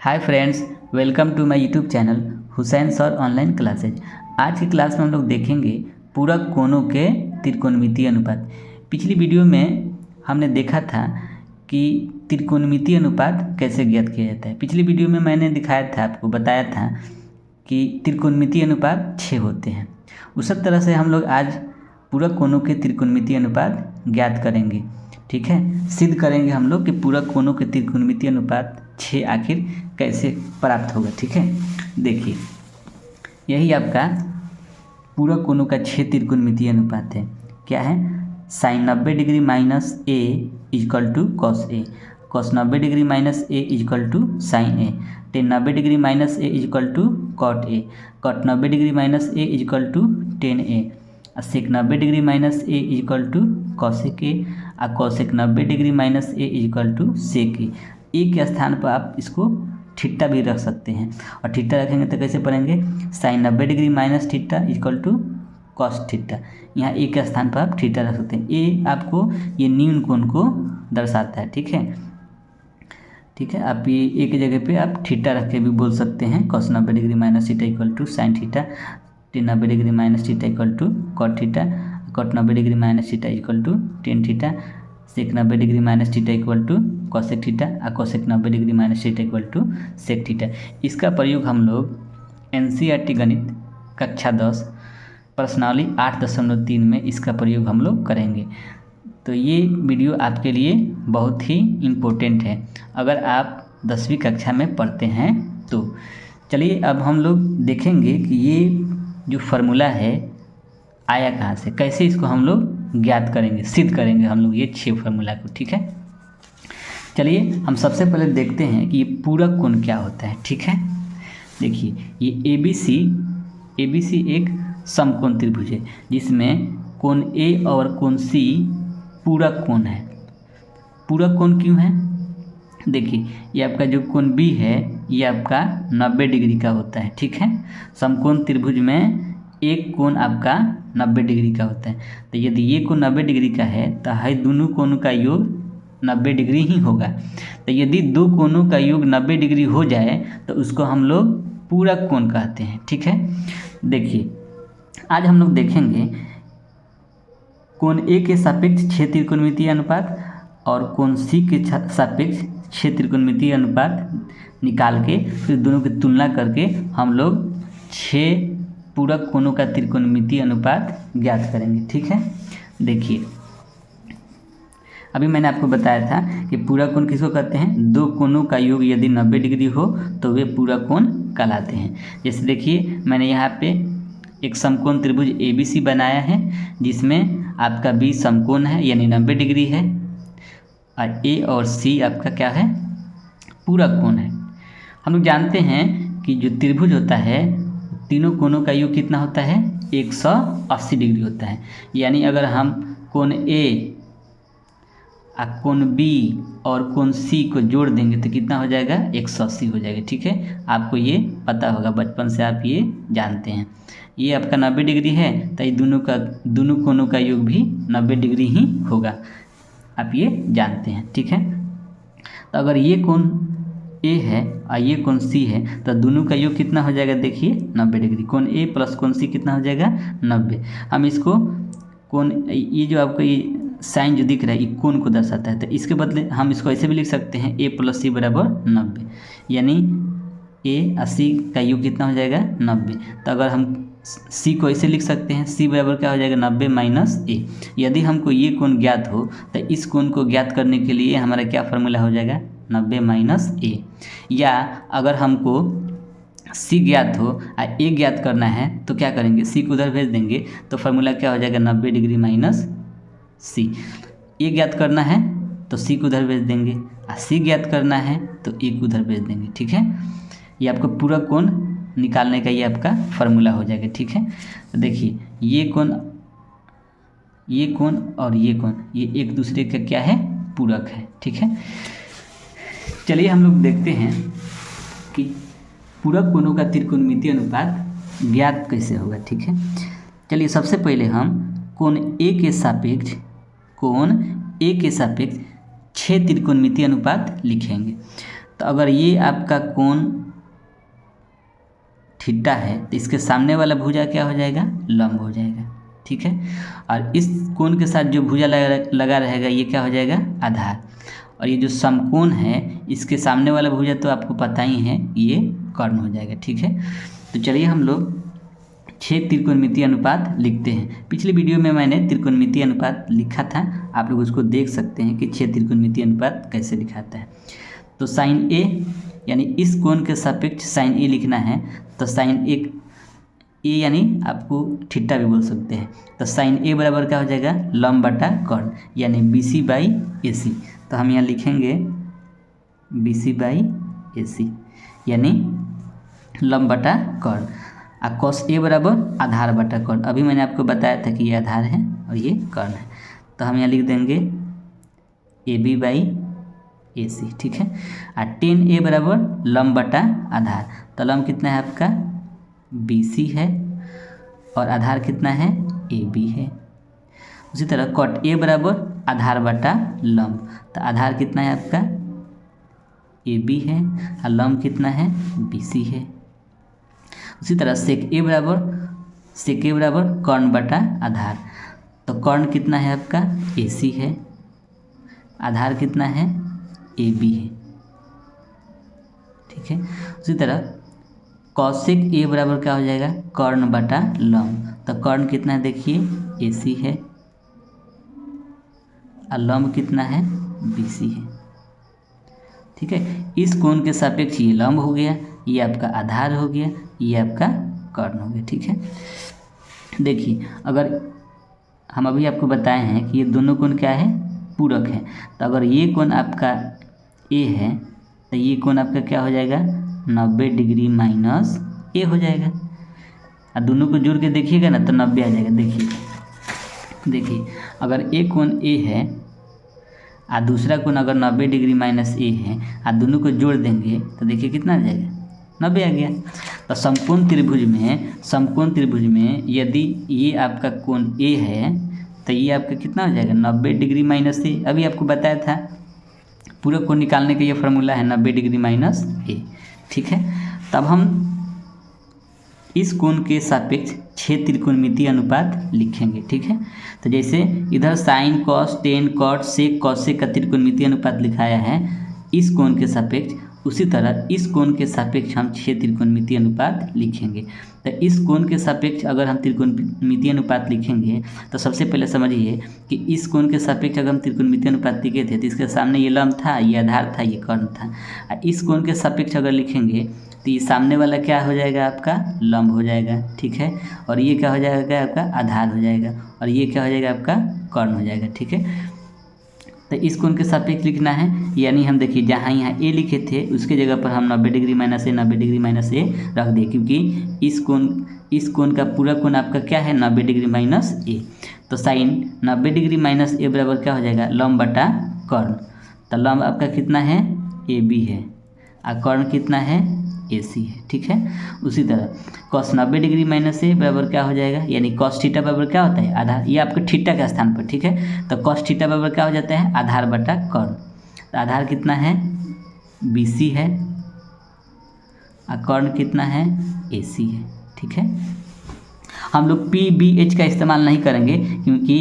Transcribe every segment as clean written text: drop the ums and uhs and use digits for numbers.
Hi friends, welcome to my YouTube channel Hussain sir online classes. आज की class में हम लोग देखेंगे पूरक कोणों के त्रिकोणमितीय अनुपात। पिछली वीडियो में हमने देखा था कि त्रिकोणमितीय अनुपात कैसे ज्ञात किया जाता है। पिछली वीडियो में मैंने दिखाया था, आपको बताया था कि त्रिकोणमितीय अनुपात 6 होते हैं। उसी तरह से हम लोग आज पूरक कोणों के त्रिकोणमितीय अनुपात ज्ञात करेंगे। ठीक है, सिद्ध करेंगे हम लोग कि पूरक कोणों के त्रिकोणमितीय अनुपात 6 आखिर कैसे प्राप्त होगा। ठीक है, देखिए यही आपका पूरक कोणों का 6 त्रिकोणमितीय अनुपात है। क्या है? Sine 90 degree minus a equal to cos a, cos 90 degree minus a equal to sine a, tan 90 degree minus a equal to cot a, cot 90 degree minus a equal to tan a, sec 90 degree minus a equal to cosec a, और cosec 90 degree minus a equal to sec a. A के स्थान पर आप इसको theta भी रख सकते हैं, और थीटा रखेंगे तो कैसे पढ़ेंगे? Sine 90 degree minus theta equal to cos theta. यहाँ ए के स्थान पर आप थीटा रख सकते हैं। ए आपको ये न्यून कोण को दर्शाता है। ठीक है, ठीक है, आप ये ए की जगह पे आप थीटा रख के भी बोल सकते हैं। Cos 90 degree minus theta equal to sine theta, tan 90 degree minus theta equal to cot theta, cot 90 degree minus theta equal to tan theta, sec 90 degree minus theta equal to cosec theta, और cosec 90 degree minus theta equal to sec theta. इसका प्रयोग हम लोग NCERT गणित कक्षा 10 प्रश्नावली 8.3 में इसका प्रयोग हम लोग करेंगे। तो ये वीडियो आपके लिए बहुत ही इम्पोर्टेंट है अगर आप 10वीं कक्षा में पढ़ते हैं तो। चलिए अब हम लोग देखेंगे कि ये जो फार्मूला है आया कहाँ से, कैसे इसको हम लोग ज्ञात करेंगे, सिद्ध करेंगे हम लोग ये 6 फार्मूला को। ठीक है, चलिए हम सबसे पहले देखते हैं कि ये पूरक कोण क्या होता है। ठीक है, देखिए ये ए बी सी एक समकोण त्रिभुज है जिसमें कोण ए और कोण सी पूरक कोण है। पूरक कोण क्यों है? देखिए ये आपका जो कोण बी है ये आपका 90 डिग्री का होता है। ठीक है, समकोण त्रिभुज में एक कोण आपका 90 डिग्री का होता है। तो यदि ये कोण 90 डिग्री का है तो है दोनों कोणों का योग 90 डिग्री ही होगा। तो यदि दो कोणों का योग 90 डिग्री हो जाए तो उसको हम लोग पूरक कोण कहते हैं। ठीक है, देखिए आज हम लोग देखेंगे कोण ए के सापेक्ष 6 त्रिकोणमितीय अनुपात और कोण सी के सापेक्ष 6 त्रिकोणमितीय अनुपात निकाल के फिर दोनों की तुलना करके हम लोग 6 पूरक कोणों का त्रिकोणमितीय अनुपात ज्ञात करेंगे। ठीक है, देखिए अभी मैंने आपको बताया था कि पूरक कोण किसको कहते हैं? दो कोणों का योग यदि 90 डिग्री हो तो वे पूरक कोण कहलाते हैं। जैसे देखिए मैंने यहाँ पे एक समकोण त्रिभुज ABC बनाया है जिसमें आपका B समकोण है यानी 90 डिग्री है, और A और C आपका क्या है? पूरक कोण है। हम लोग जानते हैं कि जो त्रिभुज होता है तीनों कोणों का योग कितना होता है? 180 डिग्री होता है। यानी अगर हम कोण A कोण B और कोण C को जोड़ देंगे तो कितना हो जाएगा? 180 हो जाएगा। ठीक है, आपको ये पता होगा, बचपन से आप ये जानते हैं। ये आपका 90 डिग्री है तो ये दोनों कोणों का योग भी 90 डिग्री ही होगा, आप ये जानते हैं। ठीक है, तो अगर ये कोण A है और ये कोण C है तो दोनों का योग कितना हो जाएगा? देखिए 90 डिग्री। कोण A प्लस कोण C कितना हो जाएगा? 90। हम इसको कोण, ये जो आपको ये साइन जो दिख रहा है ये कोण को दर्शाता है, तो इसके बदले हम इसको ऐसे भी लिख सकते हैं A प्लस C बराबर 90, यानी A और C का योग कितना हो जाएगा? 90। तो अगर हम C को ऐसे लिख सकते हैं, C बराबर क्या हो जाएगा? 90 माइनस A। यदि हमको ये कोण ज्ञात हो तो इस कोण को ज्ञात करने के लिए हमारा क्या फार्मूला हो जाएगा? 90 माइनस A। या अगर हमको C ज्ञात हो और A ज्ञात करना है तो क्या करेंगे? C को उधर भेज देंगे तो फार्मूला क्या हो जाएगा? 90 डिग्री माइनस C। A ज्ञात करना है तो C को उधर भेज देंगे, और C ज्ञात करना है तो A को उधर भेज देंगे। ठीक है, ये आपको पूरक कोण निकालने का ये आपका फार्मूला हो जाएगा। ठीक है, तो देखिए ये कोण और ये कोण ये एक दूसरे का क्या है? पूरक है। ठीक है, चलिए हम लोग देखते हैं कि पूरक कोणों का त्रिकोणमितीय अनुपात ज्ञात कैसे होगा। ठीक है, चलिए सबसे पहले हम कोण A के सापेक्ष 6 त्रिकोणमितीय अनुपात लिखेंगे। तो अगर ये आपका कोण थीटा है तो इसके सामने वाला भुजा क्या हो जाएगा, लंब हो जाएगा, ठीक है। और इस कोण के साथ जो भुजा लगा रहेगा ये क्या हो जाएगा, आधार। और ये जो समकोण है इसके सामने वाला भुजा तो आपको पता ही है, ये कर्ण हो जाएगा, ठीक है। तो चलिए हम लोग 6 त्रिकोणमितीय अनुपात लिखते हैं। पिछले वीडियो में मैंने त्रिकोणमितीय अनुपात लिखा था, आप लोग उसको देख सकते हैं कि 6 त्रिकोणमितीय अनुपात कैसे लिखाता है। तो साइन ए यानी इस कोण के सापेक्ष साइन ए लिखना है, तो साइन ए यानी आपको थीटा भी बोल सकते हैं। तो साइन ए बराबर क्या हो जाएगा, लंब बटा कर्ण यानी BC बाई AC। तो हम यहाँ लिखेंगे BC बाई AC यानी लंब बटा कर्ण। और कॉस ए बराबर आधार बटा कर्ण, अभी मैंने आपको बताया था कि ये आधार है और ये कर्ण है। तो हम यहाँ लिख देंगे AB बाई AC, ठीक है। और tan A बराबर लंब बटा आधार, तो लंब कितना है आपका BC है और आधार कितना है AB है। उसी तरह cot A बराबर आधार बटा लंब, तो आधार कितना है आपका AB है और लंब कितना है BC है। उसी तरह sec A बराबर कर्ण बटा आधार, तो कर्ण कितना है आपका AC है, आधार कितना है AB है, ठीक है। उसी तरह कौशिक A बराबर क्या हो जाएगा, कर्ण बटा लंब, तो कर्ण कितना है देखिए AC है और लंब कितना है BC है, ठीक है। इस कोण के सापेक्ष ये लंब हो गया, ये आपका आधार हो गया, ये आपका कर्ण हो गया, ठीक है। देखिए अगर हम अभी आपको बताए हैं कि ये दोनों कोण क्या है, पूरक है, तो अगर ये कोण आपका A है तो ये कोण आपका क्या हो जाएगा 90 डिग्री माइनस A हो जाएगा। और दोनों को जोड़ के देखिएगा ना तो 90 आ जाएगा। देखिए अगर एक कोण A है और दूसरा कोण अगर 90 डिग्री माइनस A है और दोनों को जोड़ देंगे तो देखिए कितना आ जाएगा, 90 आ गया। तो समकोण त्रिभुज में यदि ये आपका कोण A है तो ये आपका कितना हो जाएगा 90 डिग्री माइनस A। अभी आपको बताया था पूरे कोण निकालने का ये फार्मूला है 90 डिग्री माइनस A, ठीक है। तब हम इस कोण के सापेक्ष 6 त्रिकोणमितीय अनुपात लिखेंगे, ठीक है। तो जैसे इधर sine cos tan cot sec cosec का त्रिकोणमितीय अनुपात लिखाया है इस कोण के सापेक्ष, उसी तरह इस कोण के सापेक्ष हम 6 त्रिकोणमितीय अनुपात लिखेंगे। तो इस कोण के सापेक्ष अगर हम त्रिकोणमितीय अनुपात लिखेंगे तो सबसे पहले समझिए कि इस कोण के सापेक्ष अगर हम त्रिकोणमितीय अनुपात लिखे थे तो इसके सामने ये लंब था, ये आधार था, ये कर्ण था। और इस कोण के सापेक्ष अगर लिखेंगे तो ये सामने वाला क्या हो जाएगा आपका लंब हो जाएगा, ठीक है। और ये क्या हो जाएगा आपका आधार हो जाएगा और ये क्या हो जाएगा आपका कर्ण हो जाएगा, ठीक है। तो इस कोण के सापेक्ष लिखना है, यानी हम देखिए जहाँ यहाँ A लिखे थे उसके जगह पर हम 90 degree minus A 90 degree minus A रख दिए, क्योंकि इस कोण का पूरा कोण आपका क्या है 90 डिग्री माइनस A। तो साइन 90 डिग्री माइनस A बराबर क्या हो जाएगा लंब बटा कर्ण। तो लंब आपका कितना है AB है और कर्ण कितना है AC है, ठीक है। उसी तरह cos 90 डिग्री माइनस A बराबर क्या हो जाएगा, यानी cos थीटा बराबर क्या होता है आधार, ये आपके थीटा के स्थान पर, ठीक है। तो cos थीटा बराबर क्या हो जाता है आधार बटा कर्ण। तो आधार कितना है BC है और कर्ण कितना है AC है, ठीक है। हम लोग PBH का इस्तेमाल नहीं करेंगे क्योंकि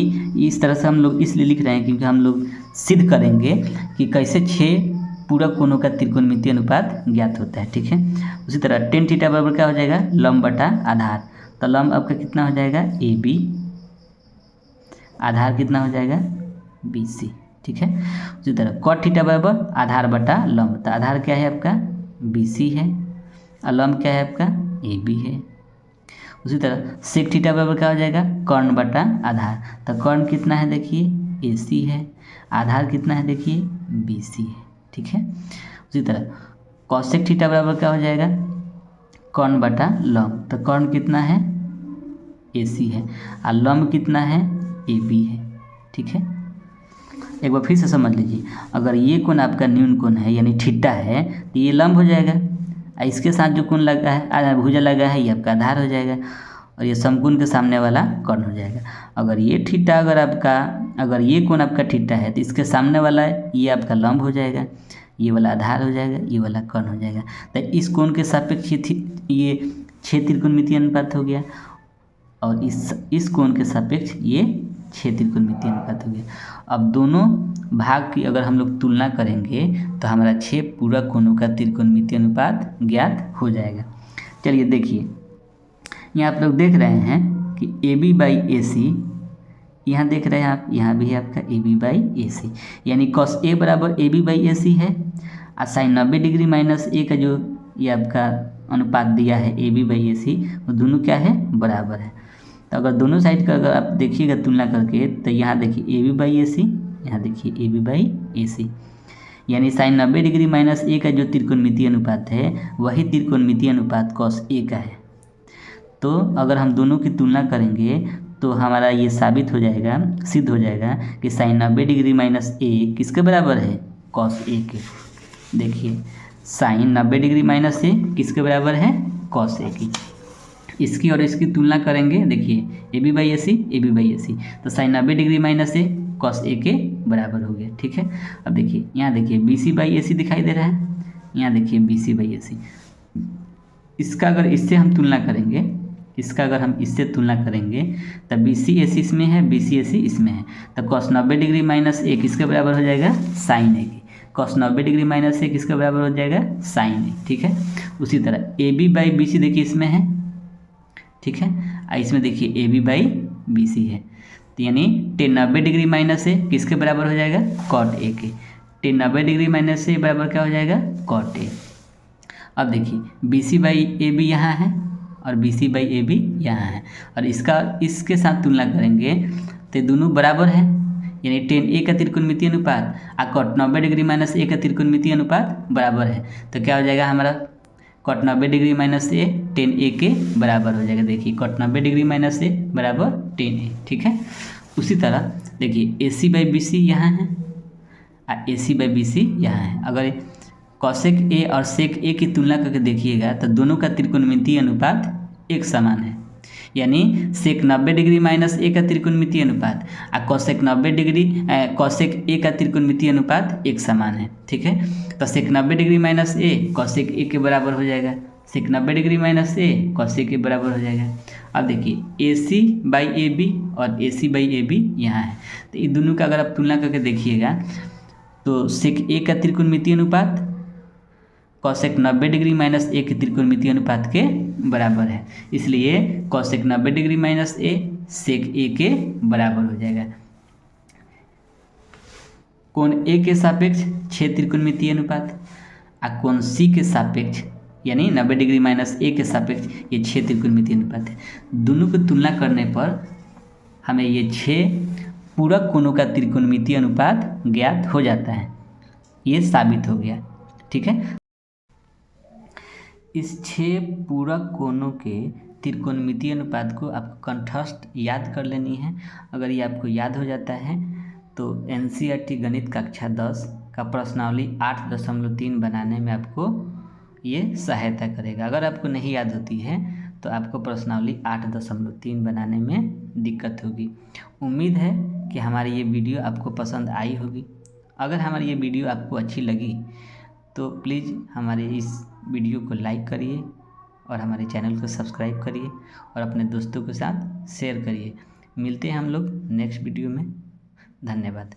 इस तरह से हम लोग इसलिए लिख रहे हैं क्योंकि हम लोग सिद्ध करेंगे कि कैसे 6 पूरक कोणों का त्रिकोणमितीय अनुपात ज्ञात होता है, ठीक है। उसी तरह टेन थीटा बराबर क्या हो जाएगा लंब बटा आधार, तो लंब आपका कितना हो जाएगा AB, आधार कितना हो जाएगा BC, ठीक है। उसी तरह कॉट थीटा बराबर आधार बटा लंब, तो आधार क्या है आपका BC है और लंब क्या है आपका AB है। उसी तरह सेक थीटा बराबर क्या हो जाएगा कर्ण बटा आधार, तो कर्ण कितना है देखिए AC है, आधार कितना है देखिए BC है, ठीक है। उसी तरह कॉसेक थीटा बराबर क्या हो जाएगा कर्ण बटा लंब, तो कर्ण कितना है AC है और लंब कितना है AB है, ठीक है। एक बार फिर से समझ लीजिए, अगर ये कोण आपका न्यून कोण है यानी थीटा है तो ये लंब हो जाएगा, और इसके साथ जो कोण लगा है भुजा लगा है ये आपका आधार हो जाएगा और ये समकोण के सामने वाला कर्ण हो जाएगा। अगर ये थीटा अगर ये कोण आपका थीटा है तो इसके सामने वाला ये आपका लंब हो जाएगा, ये वाला आधार हो जाएगा, ये वाला कर्ण हो जाएगा। तो इस कोण के सापेक्ष ये 6 त्रिकोणमितीय अनुपात हो गया और इस कोण के सापेक्ष ये 6 त्रिकोणमितीय अनुपात हो गया। अब दोनों भाग की अगर हम लोग तुलना करेंगे तो हमारा 6 पूरक कोणों का त्रिकोणमितीय अनुपात ज्ञात हो जाएगा। चलिए देखिए, यहाँ आप लोग देख रहे हैं कि AB बाई AC, यहाँ देख रहे हैं आप, यहाँ भी है आपका AB बाई AC, यानी cos A बराबर AB बाई AC है और साइन 90 डिग्री माइनस A का जो ये आपका अनुपात दिया है AB बाई AC, वो दोनों क्या है, बराबर है। तो अगर दोनों साइड का अगर आप देखिएगा तुलना करके, तो यहाँ देखिए AB बाई AC, यहाँ देखिए AB बाई AC, यानी साइन 90 डिग्री माइनस A का जो त्रिकोणमितीय अनुपात है वही त्रिकोणमितीय अनुपात cos A का है। तो अगर हम दोनों की तुलना करेंगे तो हमारा ये साबित हो जाएगा, सिद्ध हो जाएगा कि साइन 90 डिग्री माइनस A किसके बराबर है, cos A के। देखिए साइन 90 डिग्री माइनस A किसके बराबर है, cos A की। इसकी और इसकी तुलना करेंगे, देखिए AB by AC, AB by AC, तो sine 90 degree minus A cos A के बराबर हो गया। ठीक है, अब देखिए यहाँ देखिए BC बाई AC दिखाई दे रहा है, यहाँ देखिए BC बाई AC। इसका अगर इससे हम तुलना करेंगे, इसका अगर हम इससे तुलना करेंगे तब BC AC इसमें है, BC AC इसमें है, तो cos 90 डिग्री माइनस A किसके बराबर हो जाएगा, साइन A की। cos 90 डिग्री माइनस A किसके बराबर हो जाएगा, साइन A। ठीक है, उसी तरह AB बाई BC देखिए इसमें है, ठीक है, इसमें देखिए AB बाई BC है, तो यानी tan 90 डिग्री माइनस A किसके बराबर हो जाएगा, cot A के। tan 90 डिग्री माइनस A बराबर क्या हो जाएगा, cot A। अब देखिए BC बाई AB यहाँ है और BC बाई AB यहाँ है, और इसके साथ तुलना करेंगे तो दोनों बराबर हैं, यानी tan A का त्रिकोणमितीय अनुपात और cot 90 डिग्री माइनस A का त्रिकोणमितीय अनुपात बराबर है। तो क्या हो जाएगा हमारा, cot 90 degree minus A tan A के बराबर हो जाएगा। देखिए cot 90 डिग्री माइनस A बराबर tan A। ठीक है, उसी तरह देखिए AC बाई BC यहाँ है और AC बाई BC यहाँ है। अगर कॉसेक A और सेक A की तुलना करके देखिएगा तो दोनों का त्रिकोणमितीय अनुपात एक समान है, यानी सेक 90 डिग्री माइनस A का त्रिकोणमितीय अनुपात और कॉसेक 90 डिग्री कॉसेक A का त्रिकोणमितीय अनुपात एक समान है। ठीक है, तो सेक 90 degree minus A cosec A के बराबर हो जाएगा, सेक 90 डिग्री माइनस A कॉसेक के बराबर हो जाएगा। अब देखिए AC बाई AB और AC बाई AB यहाँ है, तो इन दोनों का अगर आप तुलना करके देखिएगा तो सेक A का त्रिकोणमितीय अनुपात कॉसेक 90 डिग्री माइनस A के त्रिकोणमितीय अनुपात के बराबर है, इसलिए cosec 90 degree minus A sec A के बराबर हो जाएगा। कोण A के सापेक्ष 6 त्रिकोणमितीय अनुपात और कोण C के सापेक्ष यानी 90 डिग्री माइनस A के सापेक्ष ये 6 त्रिकोणमितीय अनुपात है। दोनों की तुलना करने पर हमें ये 6 पूरक कोणों का त्रिकोणमितीय अनुपात ज्ञात हो जाता है, ये साबित हो गया। ठीक है, इस 6 पूरक कोणों के त्रिकोणमितीय अनुपात को आपको कंठस्थ याद कर लेनी है। अगर ये आपको याद हो जाता है तो NCERT गणित कक्षा 10 का प्रश्नावली 8.3 बनाने में आपको ये सहायता करेगा। अगर आपको नहीं याद होती है तो आपको प्रश्नावली 8.3 बनाने में दिक्कत होगी। उम्मीद है कि हमारी ये वीडियो आपको पसंद आई होगी। अगर हमारी ये वीडियो आपको अच्छी लगी तो प्लीज़ हमारे इस वीडियो को लाइक करिए और हमारे चैनल को सब्सक्राइब करिए और अपने दोस्तों के साथ शेयर करिए। मिलते हैं हम लोग नेक्स्ट वीडियो में। धन्यवाद।